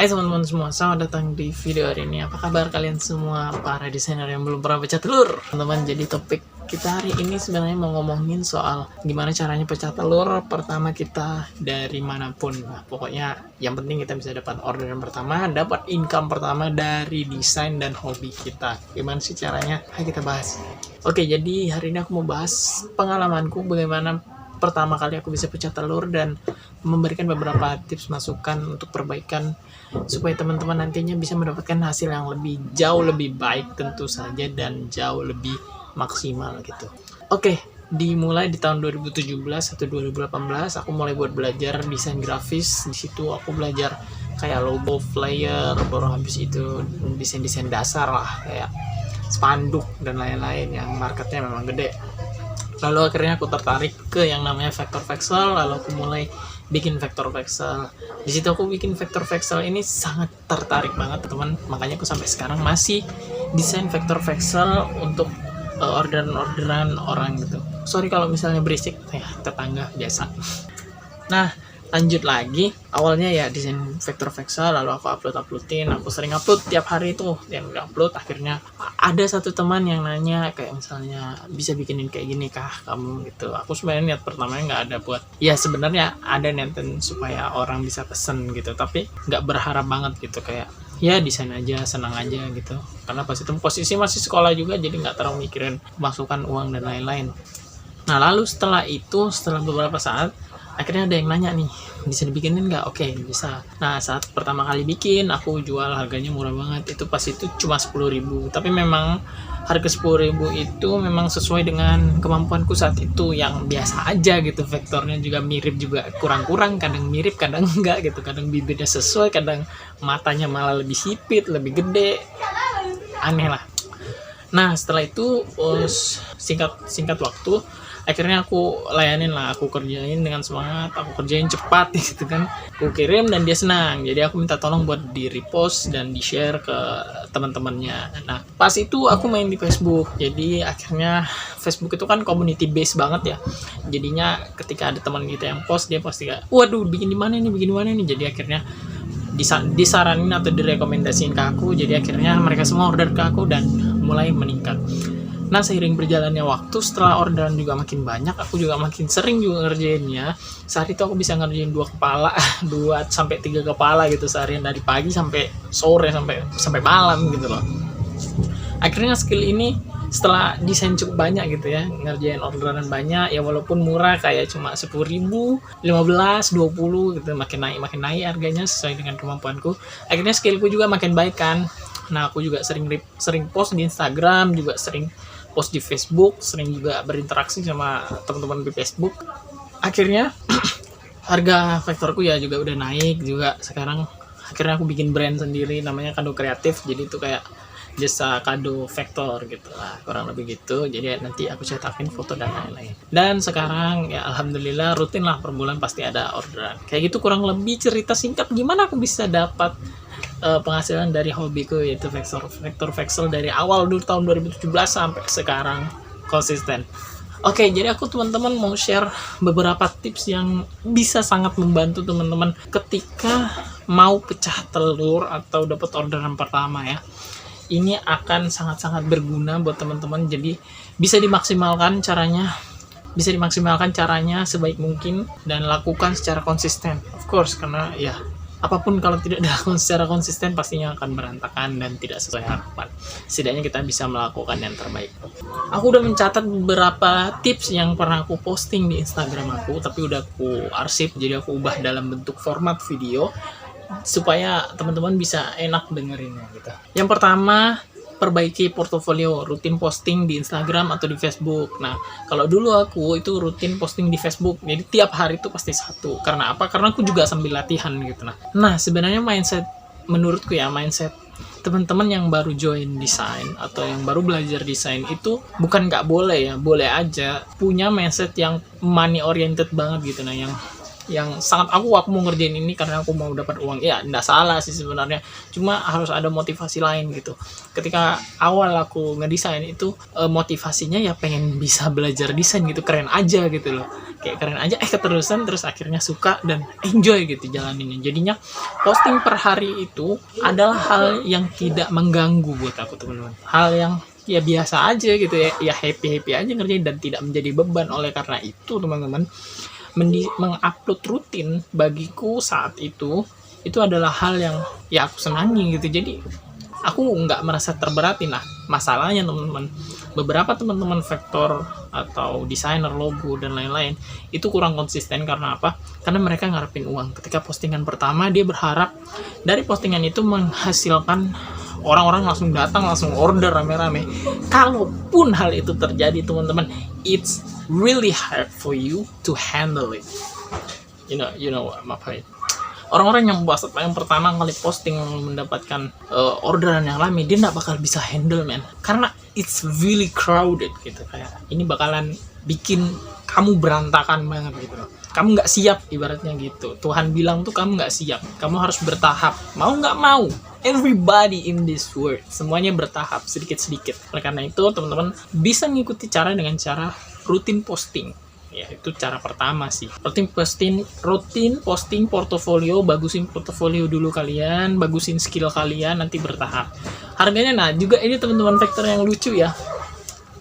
Hai teman-teman semua, selamat datang di video hari ini. Apa kabar kalian semua para desainer yang belum pernah pecah telur? Teman-teman, jadi topik kita hari ini sebenarnya mau ngomongin soal gimana caranya pecah telur pertama kita dari manapun. Nah, pokoknya yang penting kita bisa dapat orderan pertama, dapat income pertama dari desain dan hobi kita. Gimana sih caranya? Ayo kita bahas. Oke, jadi hari ini aku mau bahas pengalamanku bagaimana pertama kali aku bisa pecah telur dan memberikan beberapa tips masukan untuk perbaikan supaya teman-teman nantinya bisa mendapatkan hasil yang jauh lebih baik tentu saja dan jauh lebih maksimal gitu. Oke, dimulai di tahun 2017 atau 2018 aku mulai buat belajar desain grafis. Di situ aku belajar kayak logo, flyer, baru habis itu desain-desain dasar lah kayak spanduk dan lain-lain yang marketnya memang gede. Lalu akhirnya aku tertarik ke yang namanya vector pixel, lalu aku mulai bikin vector pixel. Di situ aku bikin vector pixel ini sangat tertarik banget teman, makanya aku sampai sekarang masih desain vector pixel untuk orderan-orderan orang gitu. Sorry kalau misalnya berisik, ya tetangga biasa. Nah, lanjut lagi, awalnya ya desain vector pixel, lalu aku uploadin, aku sering upload tiap hari tuh, yang upload. Akhirnya ada satu teman yang nanya kayak misalnya bisa bikinin kayak gini kah kamu gitu. Aku sebenarnya niat pertamanya nggak ada buat, ya sebenarnya ada niatan supaya orang bisa pesen gitu, tapi nggak berharap banget gitu, kayak ya desain aja, senang aja gitu. Karena pas itu posisi masih sekolah juga, jadi nggak terlalu mikirin masukan uang dan lain-lain. Nah lalu setelah beberapa saat akhirnya ada yang nanya nih, bisa dibikinin nggak? Oke, bisa. Nah saat pertama kali bikin aku jual harganya murah banget, itu pas itu cuma 10.000. Tapi memang harga 10.000 itu memang sesuai dengan kemampuanku saat itu, yang biasa aja gitu. Vektornya juga mirip, juga kurang-kurang, kadang mirip kadang enggak gitu, kadang bibirnya sesuai, kadang matanya malah lebih sipit, lebih gede, aneh lah. Nah setelah itu singkat waktu akhirnya aku layanin lah, aku kerjain dengan semangat, aku kerjain cepat gitu kan, aku kirim dan dia senang. Jadi aku minta tolong buat di repost dan di share ke teman-temannya. Nah pas itu aku main di Facebook, jadi akhirnya Facebook itu kan community base banget ya, jadinya ketika ada teman kita yang post, dia pasti kayak waduh bikin di mana nih. Jadi akhirnya disaranin atau direkomendasiin ke aku, jadi akhirnya mereka semua order ke aku dan mulai meningkat. Nah seiring berjalannya waktu, setelah orderan juga makin banyak, aku juga makin sering juga ngerjainnya. Sehari itu aku bisa ngerjain 2 kepala 2 sampai 3 kepala gitu seharian, dari pagi sampai sore, sampai malam gitu loh. Akhirnya skill ini setelah desain cukup banyak gitu ya, ngerjain orderan banyak ya, walaupun murah kayak cuma 10.000, 15, 20 gitu, makin naik harganya sesuai dengan kemampuanku. Akhirnya skillku juga makin baik kan. Nah aku juga sering post di Instagram, juga sering post di Facebook, sering juga berinteraksi sama teman-teman di Facebook. Akhirnya harga vektorku ya juga udah naik juga sekarang. Akhirnya aku bikin brand sendiri namanya Kado Kreatif, jadi itu kayak jasa kado vektor gitu lah, kurang lebih gitu. Jadi nanti aku cetakin foto dan lain-lain. Dan sekarang ya alhamdulillah rutin lah, per bulan pasti ada orderan. Kayak gitu kurang lebih cerita singkat gimana aku bisa dapat penghasilan dari hobiku, yaitu vektor pixel dari awal dulu tahun 2017 sampai sekarang konsisten. Oke, jadi aku teman-teman mau share beberapa tips yang bisa sangat membantu teman-teman ketika mau pecah telur atau dapat orderan pertama ya. Ini akan sangat-sangat berguna buat teman-teman, jadi bisa dimaksimalkan caranya sebaik mungkin dan lakukan secara konsisten. Of course, karena ya apapun kalau tidak dilakukan secara konsisten pastinya akan berantakan dan tidak sesuai harapan. Setidaknya kita bisa melakukan yang terbaik. Aku udah mencatat beberapa tips yang pernah aku posting di Instagram aku, tapi udah aku arsip, jadi aku ubah dalam bentuk format video supaya teman-teman bisa enak dengerinnya gitu. Yang pertama, perbaiki portofolio, rutin posting di Instagram atau di Facebook. Nah, kalau dulu aku itu rutin posting di Facebook, jadi tiap hari itu pasti satu. Karena apa? Karena aku juga sambil latihan gitu. Nah, sebenarnya menurutku mindset teman-teman yang baru join desain atau yang baru belajar desain itu bukan nggak boleh ya, boleh aja punya mindset yang money oriented banget gitu. Nah, yang sangat aku mau ngerjain ini karena aku mau dapat uang. Ya nggak salah sih sebenarnya, cuma harus ada motivasi lain gitu. Ketika awal aku ngedesain itu motivasinya ya pengen bisa belajar desain gitu, keren aja gitu loh, kayak keren aja, keterusan, terus akhirnya suka dan enjoy gitu jalaninnya. Jadinya posting per hari itu adalah hal yang tidak mengganggu buat aku teman-teman, hal yang ya biasa aja gitu ya happy aja ngerjain dan tidak menjadi beban. Oleh karena itu teman-teman, mengupload rutin bagiku saat itu adalah hal yang ya aku senangi gitu. Jadi aku nggak merasa terberatin. Nah masalahnya teman-teman, beberapa teman-teman vektor atau desainer logo dan lain-lain itu kurang konsisten. Karena apa? Karena mereka ngarepin uang. Ketika postingan pertama dia berharap dari postingan itu menghasilkan orang-orang langsung datang, langsung order rame-rame. Kalaupun hal itu terjadi teman-teman, it's really hard for you to handle it. You know what my point. Orang-orang yang pertama kali posting mendapatkan orderan yang lama, dia nggak bakal bisa handle man, karena it's really crowded gitu. Kayak ini bakalan bikin kamu berantakan banget gitu loh. Kamu nggak siap ibaratnya gitu. Tuhan bilang tuh kamu nggak siap, kamu harus bertahap, mau nggak mau. Everybody in this world semuanya bertahap sedikit-sedikit. Oleh karena itu teman-teman bisa mengikuti dengan cara rutin posting. Ya itu cara pertama sih. Rutin posting portofolio, bagusin portofolio dulu kalian, bagusin skill kalian, nanti bertahap. Harganya nah juga ini teman-teman vektor yang lucu ya.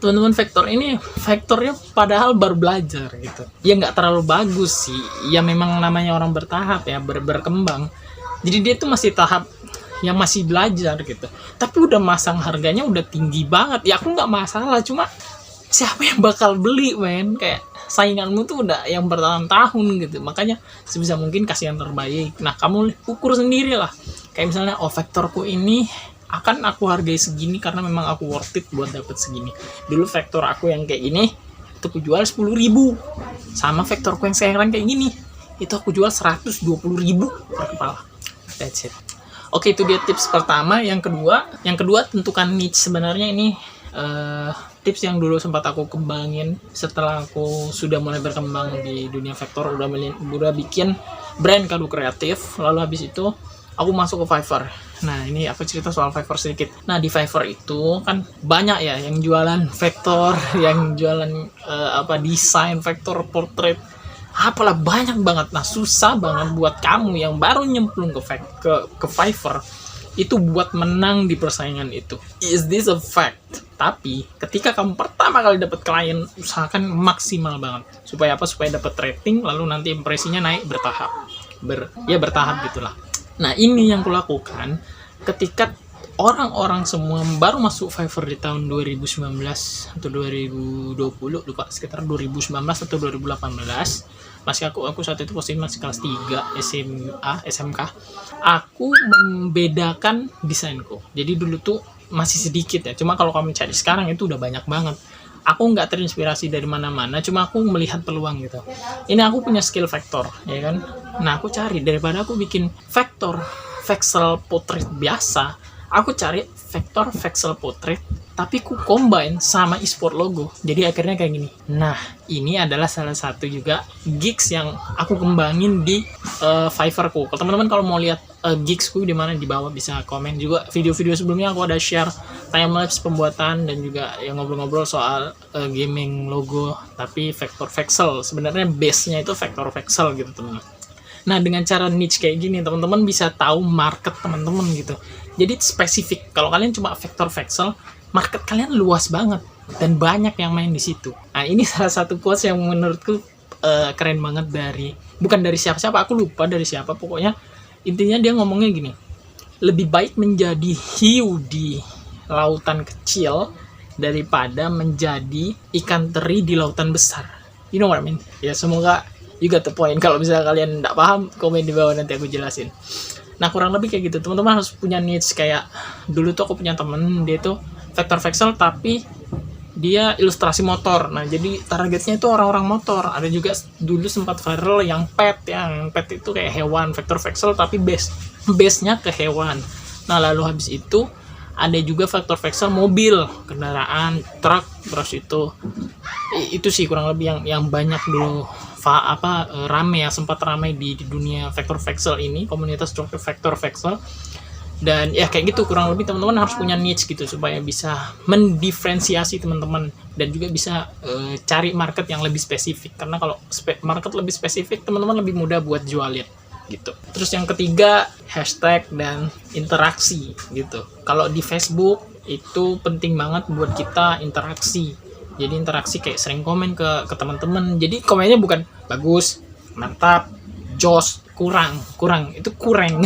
Teman-teman vektor ini vektornya padahal baru belajar gitu. Ya nggak terlalu bagus sih. Ya memang namanya orang bertahap ya, berkembang. Jadi dia tuh masih tahap yang masih belajar gitu, tapi udah masang harganya udah tinggi banget. Ya aku nggak masalah, cuma siapa yang bakal beli men? Kayak sainganmu tuh udah yang bertahun-tahun gitu. Makanya sebisa mungkin kasih yang terbaik. Nah kamu ukur sendiri lah, kayak misalnya vektorku ini akan aku hargai segini karena memang aku worth it buat dapet segini. Dulu vektor aku yang kayak gini itu aku jual 10.000, sama vektorku yang sekarang kayak gini itu aku jual 120.000 per kepala. That's it. Oke, itu dia tips pertama. Yang kedua tentukan niche. Sebenarnya ini tips yang dulu sempat aku kembangin setelah aku sudah mulai berkembang di dunia vektor, udah bikin brand kado kreatif. Lalu habis itu aku masuk ke Fiverr. Nah ini aku cerita soal Fiverr sedikit. Nah di Fiverr itu kan banyak ya yang jualan vektor, yang jualan desain vektor, portrait, apalah banyak banget. Nah susah banget buat kamu yang baru nyemplung ke Fiverr itu buat menang di persaingan itu. Is this a fact? Tapi ketika kamu pertama kali dapat klien, usahakan maksimal banget. Supaya apa? Supaya dapat rating, lalu nanti impresinya naik bertahap. Bertahap gitulah. Nah ini yang kulakukan ketika orang-orang semua baru masuk Fiverr di tahun 2019 atau 2020, lupa, sekitar 2019 atau 2018. Aku saat itu posisi masih kelas 3 SMK. Aku membedakan desainku. Jadi dulu tuh masih sedikit ya. Cuma kalau kamu cari sekarang itu udah banyak banget. Aku nggak terinspirasi dari mana-mana, cuma aku melihat peluang gitu. Ini aku punya skill vektor, ya kan? Nah aku cari, daripada aku bikin vektor voxel portrait biasa, aku cari vektor voxel portrait tapi ku combine sama e-sport logo. Jadi akhirnya kayak gini. Nah ini adalah salah satu juga gigs yang aku kembangin di Fiverr-ku. Kalau teman-teman kalau mau lihat gigsku di mana, di bawah bisa komen juga. Video-video sebelumnya aku ada share timelapse pembuatan dan juga yang ngobrol-ngobrol soal gaming logo tapi vektor voxel. Sebenarnya base-nya itu vektor voxel gitu teman-teman. Nah dengan cara niche kayak gini teman-teman bisa tahu market teman-teman gitu. Jadi spesifik. Kalau kalian cuma vektor voxel, market kalian luas banget dan banyak yang main di situ. Nah ini salah satu quotes yang menurutku keren banget bukan dari siapa-siapa, aku lupa dari siapa, pokoknya intinya dia ngomongnya gini, lebih baik menjadi hiu di lautan kecil daripada menjadi ikan teri di lautan besar. You know what I mean? Ya semoga you got the point. Kalau misalnya kalian nggak paham, komen di bawah nanti aku jelasin. Nah kurang lebih kayak gitu, teman-teman harus punya niche. Kayak dulu tuh aku punya temen, dia tuh vektor voxel tapi dia ilustrasi motor. Nah jadi targetnya itu orang-orang motor. Ada juga dulu sempat viral yang pet itu kayak hewan, vektor voxel tapi base-nya ke hewan. Nah lalu habis itu ada juga vektor voxel mobil, kendaraan, truk, terus itu sih kurang lebih yang banyak dulu rame ya, sempat rame di dunia vector voxel ini, komunitas vector voxel. Dan ya kayak gitu, kurang lebih teman-teman harus punya niche gitu supaya bisa mendiferensiasi teman-teman, dan juga bisa cari market yang lebih spesifik, karena kalau market lebih spesifik teman-teman lebih mudah buat jualin gitu. Terus yang ketiga, hashtag dan interaksi gitu. Kalau di Facebook itu penting banget buat kita interaksi. Jadi interaksi kayak sering komen ke teman-teman. Jadi komennya bukan bagus, mantap, jos, kurang itu kurang.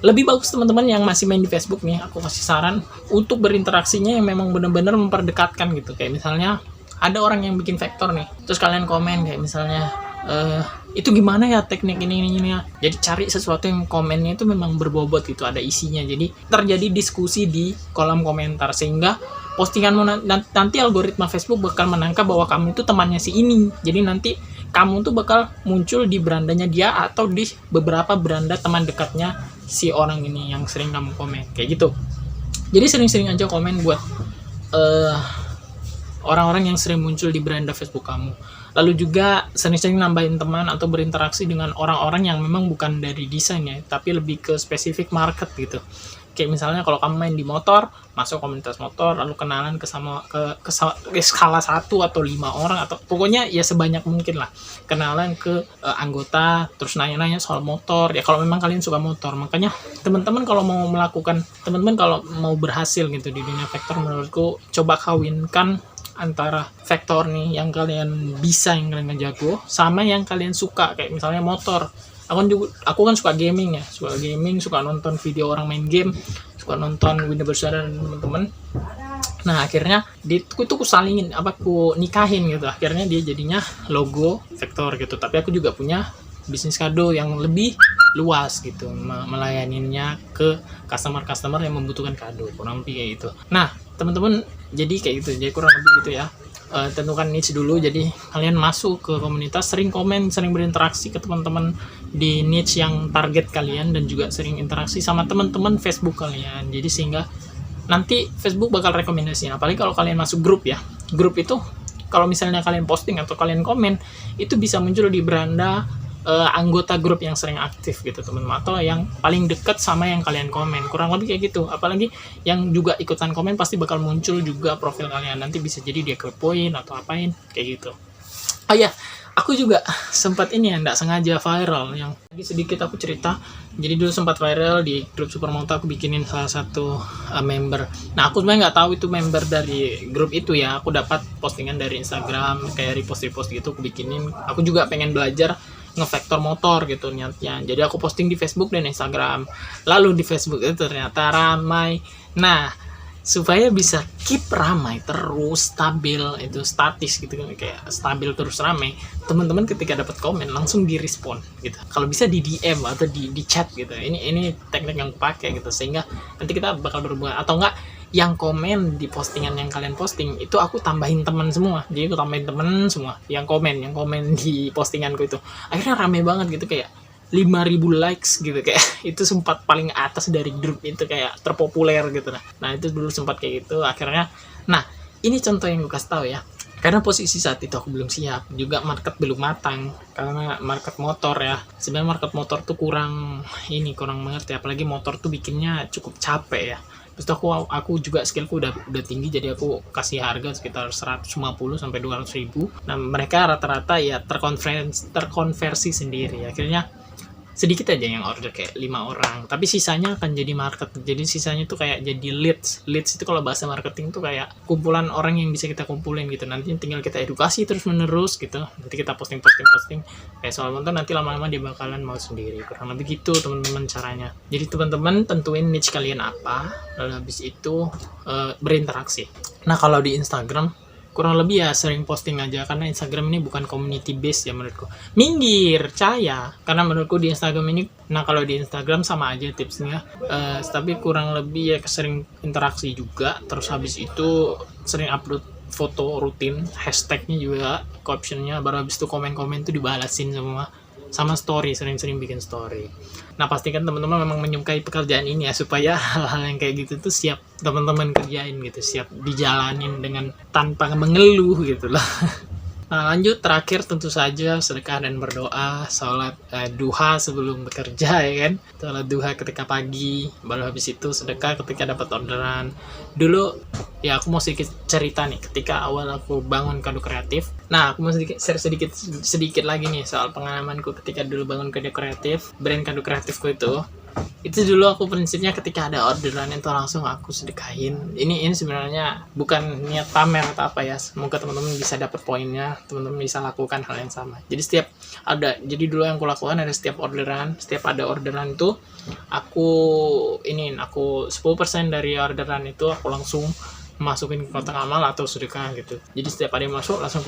Lebih bagus teman-teman yang masih main di Facebook nih, aku kasih saran untuk berinteraksinya yang memang benar-benar memperdekatkan gitu. Kayak misalnya ada orang yang bikin vektor nih, terus kalian komen kayak misalnya itu gimana ya teknik ini ya. Jadi cari sesuatu yang komennya itu memang berbobot gitu, ada isinya. Jadi terjadi diskusi di kolom komentar, sehingga postinganmu nanti algoritma Facebook bakal menangkap bahwa kamu itu temannya si ini. Jadi nanti kamu tuh bakal muncul di berandanya dia atau di beberapa beranda teman dekatnya si orang ini yang sering kamu komen kayak gitu. Jadi sering-sering aja komen buat orang-orang yang sering muncul di beranda Facebook kamu. Lalu juga sering-sering nambahin teman atau berinteraksi dengan orang-orang yang memang bukan dari desain ya, tapi lebih ke spesifik market gitu. Kayak misalnya kalau kamu main di motor, masuk komunitas motor, lalu kenalan ke skala 1 atau 5 orang, atau pokoknya ya sebanyak mungkin lah. Kenalan ke anggota, terus nanya-nanya soal motor. Ya kalau memang kalian suka motor. Makanya teman-teman kalau mau berhasil gitu di dunia vektor, menurutku coba kawinkan antara vektor nih yang kalian bisa, yang kalian jago, sama yang kalian suka. Kayak misalnya motor. Aku kan suka gaming ya, suka nonton video orang main game, suka nonton Windows Bersaudara dan teman-teman. Nah akhirnya aku salingin, aku nikahin gitu. Akhirnya dia jadinya logo vektor gitu. Tapi aku juga punya bisnis kado yang lebih luas gitu, melayaninya ke customer yang membutuhkan kado, kurang lebih kayak gitu. Nah teman-teman, jadi kayak gitu, jadi kurang lebih gitu ya. Tentukan niche dulu. Jadi kalian masuk ke komunitas, sering komen, sering berinteraksi ke teman-teman di niche yang target kalian, dan juga sering interaksi sama teman-teman Facebook kalian. Jadi sehingga nanti Facebook bakal rekomendasiin. Apalagi kalau kalian masuk grup ya, grup itu kalau misalnya kalian posting atau kalian komen, itu bisa muncul di beranda anggota grup yang sering aktif gitu teman-teman, atau yang paling dekat sama yang kalian komen, kurang lebih kayak gitu. Apalagi yang juga ikutan komen pasti bakal muncul juga profil kalian, nanti bisa jadi dia kepoin atau apain kayak gitu. Oh ya, aku juga sempat ini ya, nggak sengaja viral, yang lagi sedikit aku cerita. Jadi dulu sempat viral di grup Supermoto, aku bikinin salah satu member. Nah aku sebenarnya nggak tahu itu member dari grup itu ya, aku dapat postingan dari Instagram kayak repost gitu, aku bikinin. Aku juga pengen belajar ngevektor motor gitu niatnya. Jadi aku posting di Facebook dan Instagram. Lalu di Facebook itu ternyata ramai. Nah, supaya bisa keep ramai terus, stabil, itu statis gitu kan, kayak stabil terus ramai, teman-teman ketika dapat komen langsung direspon gitu. Kalau bisa di DM atau di chat gitu. Ini teknik yang aku pakai gitu, sehingga nanti kita bakal berhubungan. Atau enggak, yang komen di postingan yang kalian posting itu aku tambahin teman semua. Jadi aku tambahin teman semua yang komen di postinganku itu. Akhirnya rame banget gitu, kayak 5.000 likes gitu, kayak itu sempat paling atas dari grup itu, kayak terpopuler gitu. Nah itu dulu sempat kayak gitu. Akhirnya, nah ini contoh yang gue kasih tahu ya, karena posisi saat itu aku belum siap, juga market belum matang. Karena market motor ya, sebenarnya market motor tuh kurang mengerti, apalagi motor tuh bikinnya cukup capek ya. Terus aku juga skillku udah tinggi, jadi aku kasih harga sekitar 150 sampai 200 ribu. Nah mereka rata-rata ya terkonversi sendiri. Akhirnya sedikit aja yang order, kayak 5 orang, tapi sisanya akan jadi market. Jadi sisanya tuh kayak jadi leads itu kalau bahasa marketing tuh kayak kumpulan orang yang bisa kita kumpulin gitu. Nanti tinggal kita edukasi terus menerus gitu, nanti kita posting kayak soal motor, nanti lama-lama dia bakalan mau sendiri. Kurang lebih gitu teman-teman caranya. Jadi teman-teman tentuin niche kalian apa, lalu habis itu berinteraksi. Nah kalau di Instagram kurang lebih ya sering posting aja, karena Instagram ini bukan community base ya menurutku. Minggir, caya. Karena menurutku di Instagram ini, nah kalau di Instagram sama aja tipsnya, tapi kurang lebih ya sering interaksi juga. Terus habis itu sering upload foto rutin, hashtagnya juga, captionnya, baru habis itu komen-komen tuh dibalasin semua. Sama story, sering-sering bikin story. Nah pastikan teman-teman memang menyukai pekerjaan ini ya, supaya hal-hal yang kayak gitu tuh siap teman-teman kerjain gitu, siap dijalanin dengan tanpa mengeluh gitu lah. Nah, lanjut terakhir tentu saja sedekah dan berdoa, sholat duha sebelum bekerja ya kan. Sholat duha ketika pagi, baru habis itu sedekah ketika dapat orderan. Dulu ya aku mau sedikit cerita nih ketika awal aku bangun Kado Kreatif. Nah, aku mau sedikit lagi nih soal pengalamanku ketika dulu bangun Kado Kreatif, brand Kado Kreatifku itu dulu aku prinsipnya ketika ada orderan itu langsung aku sedekahin. Ini sebenarnya bukan niat pamer atau apa ya, semoga teman-teman bisa dapat poinnya, teman-teman bisa lakukan hal yang sama. Jadi dulu yang aku lakukan ada setiap ada orderan itu aku 10% dari orderan itu aku langsung masukin ke kotak amal atau sedekah gitu. Jadi setiap ada yang masuk langsung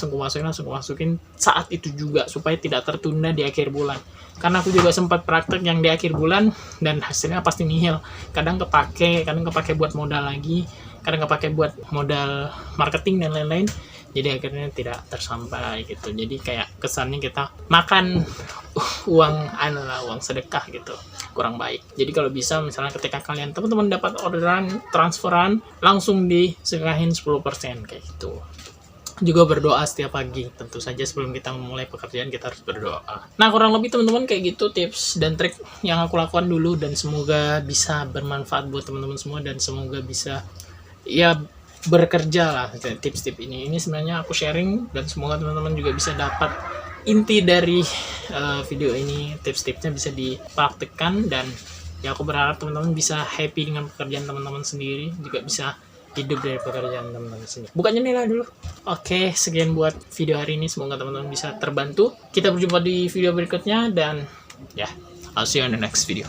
kumasukin saat itu juga supaya tidak tertunda di akhir bulan. Karena aku juga sempat praktek yang di akhir bulan dan hasilnya pasti nihil. Kadang kepake buat modal lagi, kadang kepake buat modal marketing dan lain-lain. Jadi akhirnya tidak tersampai gitu. Jadi kayak kesannya kita makan uang sedekah gitu, kurang baik. Jadi kalau bisa misalnya ketika kalian teman-teman dapat orderan transferan langsung diserahin 10% kayak gitu. Juga berdoa setiap pagi, tentu saja sebelum kita memulai pekerjaan kita harus berdoa. Nah, kurang lebih teman-teman kayak gitu tips dan trik yang aku lakukan dulu, dan semoga bisa bermanfaat buat teman-teman semua dan semoga bisa ya bekerja lah tips-tips ini. Ini sebenarnya aku sharing dan semoga teman-teman juga bisa dapat inti dari video ini, tips-tipsnya bisa dipraktikkan, dan ya aku berharap teman-teman bisa happy dengan pekerjaan teman-teman sendiri, juga bisa hidup dari pekerjaan teman-teman sendiri. Bukannya nilai dulu. Oke, sekian buat video hari ini, semoga teman-teman bisa terbantu. Kita berjumpa di video berikutnya dan ya, I'll see you on the next video.